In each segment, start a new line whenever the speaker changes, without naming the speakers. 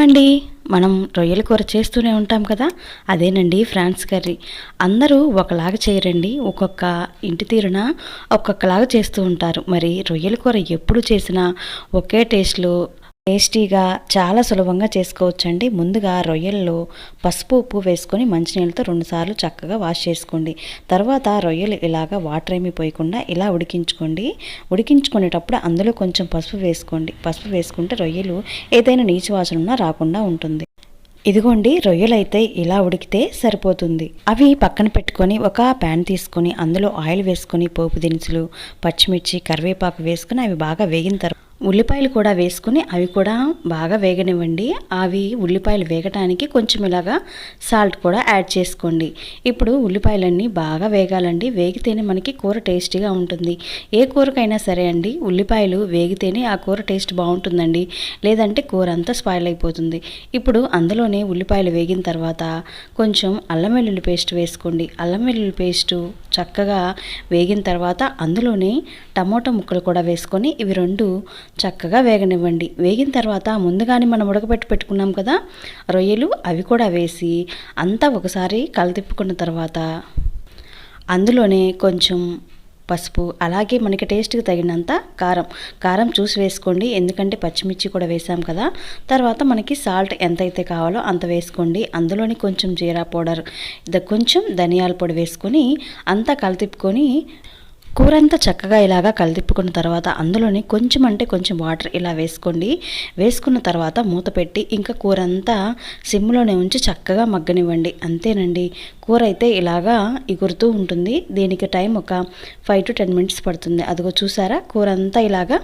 అండి. మనం రొయ్యల కూర చేస్తూనే ఉంటాం కదా, అదేనండి ఫ్రాన్స్ కర్రీ. అందరూ ఒకలాగా చేయరండి, ఒక్కొక్క ఇంటి తీరున ఒక్కొక్కలాగా చేస్తూ ఉంటారు. మరి రొయ్యల కూర ఎప్పుడు చేసినా ఒకే టేస్టీగా చాలా సులభంగా చేసుకోవచ్చండి. ముందుగా రొయ్యల్లో పసుపు ఉప్పు వేసుకొని మంచినీళ్ళతో 2 సార్లు చక్కగా వాష్ చేసుకోండి. తర్వాత రొయ్యలు ఇలాగా వాటర్ ఏమీ పోయకుండా ఇలా ఉడికించుకోండి. ఉడికించుకునేటప్పుడు అందులో కొంచెం పసుపు వేసుకోండి. పసుపు వేసుకుంటే రొయ్యలు ఏదైనా నీచు వాసన ఉన్నా రాకుండా ఉంటుంది. ఇదిగోండి, రొయ్యలు అయితే ఇలా ఉడికితే సరిపోతుంది. అవి పక్కన పెట్టుకొని ఒక ప్యాన్ తీసుకొని అందులో ఆయిల్ వేసుకొని పోపు దినుసులు, పచ్చిమిర్చి, కరివేపాకు వేసుకొని అవి బాగా వేగిన తర్వాత ఉల్లిపాయలు కూడా వేసుకుని అవి కూడా బాగా వేగనివ్వండి. అవి ఉల్లిపాయలు వేగటానికి కొంచెం ఇలాగా సాల్ట్ కూడా యాడ్ చేసుకోండి. ఇప్పుడు ఉల్లిపాయలన్నీ బాగా వేగాలండి. వేగితేనే మనకి కూర టేస్టీగా ఉంటుంది. ఏ కూరకైనా సరే అండి, ఉల్లిపాయలు వేగితేనే ఆ కూర టేస్ట్ బాగుంటుందండి. లేదంటే కూర అంతా స్పాయిల్ అయిపోతుంది. ఇప్పుడు అందులోనే ఉల్లిపాయలు వేగిన తర్వాత కొంచెం అల్లం వెల్లుల్లి పేస్ట్ వేసుకోండి. అల్లం వెల్లుల్లి పేస్టు చక్కగా వేగిన తర్వాత అందులోనే టమోటా ముక్కలు కూడా వేసుకొని ఇవి రెండు చక్కగా వేగనివ్వండి. వేగిన తర్వాత ముందుగానే మనం పెట్టుకున్నాం కదా రొయ్యలు, అవి కూడా వేసి అంతా ఒకసారి కలతిప్పుకున్న తర్వాత అందులోనే కొంచెం పసుపు, అలాగే మనకి టేస్ట్కి తగినంత కారం చూసి వేసుకోండి. ఎందుకంటే పచ్చిమిర్చి కూడా వేసాం కదా. తర్వాత మనకి సాల్ట్ ఎంతైతే కావాలో అంత వేసుకోండి. అందులోని కొంచెం జీరా పౌడర్, కొంచెం ధనియాల పొడి వేసుకొని అంతా కలతిప్పుకొని కూర అంతా చక్కగా ఇలాగా కలిదిప్పుకున్న తర్వాత అందులోని కొంచెం అంటే కొంచెం వాటర్ ఇలా వేసుకోండి. వేసుకున్న తర్వాత మూత పెట్టి ఇంకా కూర అంతా సిమ్లోనే ఉంచి చక్కగా మగ్గనివ్వండి. అంతేనండి, కూర అయితే ఇలాగా ఎగురుతూ ఉంటుంది. దీనికి టైం ఒక 5 to 10 minutes పడుతుంది. అదిగో చూసారా, కూర అంతా ఇలాగా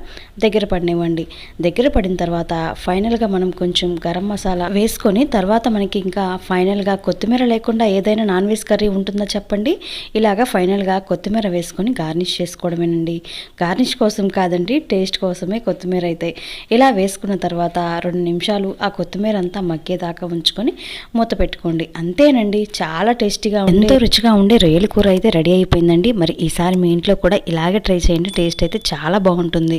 దగ్గర పడినివ్వండి. దగ్గర పడిన తర్వాత ఫైనల్గా మనం కొంచెం గరం మసాలా వేసుకొని తర్వాత మనకి ఇంకా ఫైనల్గా కొత్తిమీర లేకుండా ఏదైనా నాన్ వెజ్ కర్రీ ఉంటుందా చెప్పండి. ఇలాగా ఫైనల్గా కొత్తిమీర వేసుకొని గార్నిష్ చేసుకోవడమేనండి. గార్నిష్ కోసం కాదండి, టేస్ట్ కోసమే కొత్తిమీర అయితే. ఇలా వేసుకున్న తర్వాత 2 నిమిషాలు ఆ కొత్తిమీర అంతా మగ్గేదాకా ఉంచుకొని మూత పెట్టుకోండి. అంతేనండి, చాలా టేస్టీగా ఎంతో రుచిగా ఉండే రొయ్యల కూర అయితే రెడీ అయిపోయిందండి. మరి ఈసారి మీ ఇంట్లో కూడా ఇలాగే ట్రై చేయండి. టేస్ట్ అయితే చాలా బాగుంటుంది.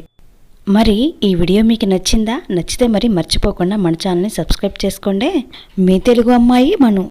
మరి ఈ వీడియో మీకు నచ్చిందా? నచ్చితే మరి మర్చిపోకుండా మన ఛానల్ని సబ్స్క్రైబ్ చేసుకోండి. మీ తెలుగు అమ్మాయి మను.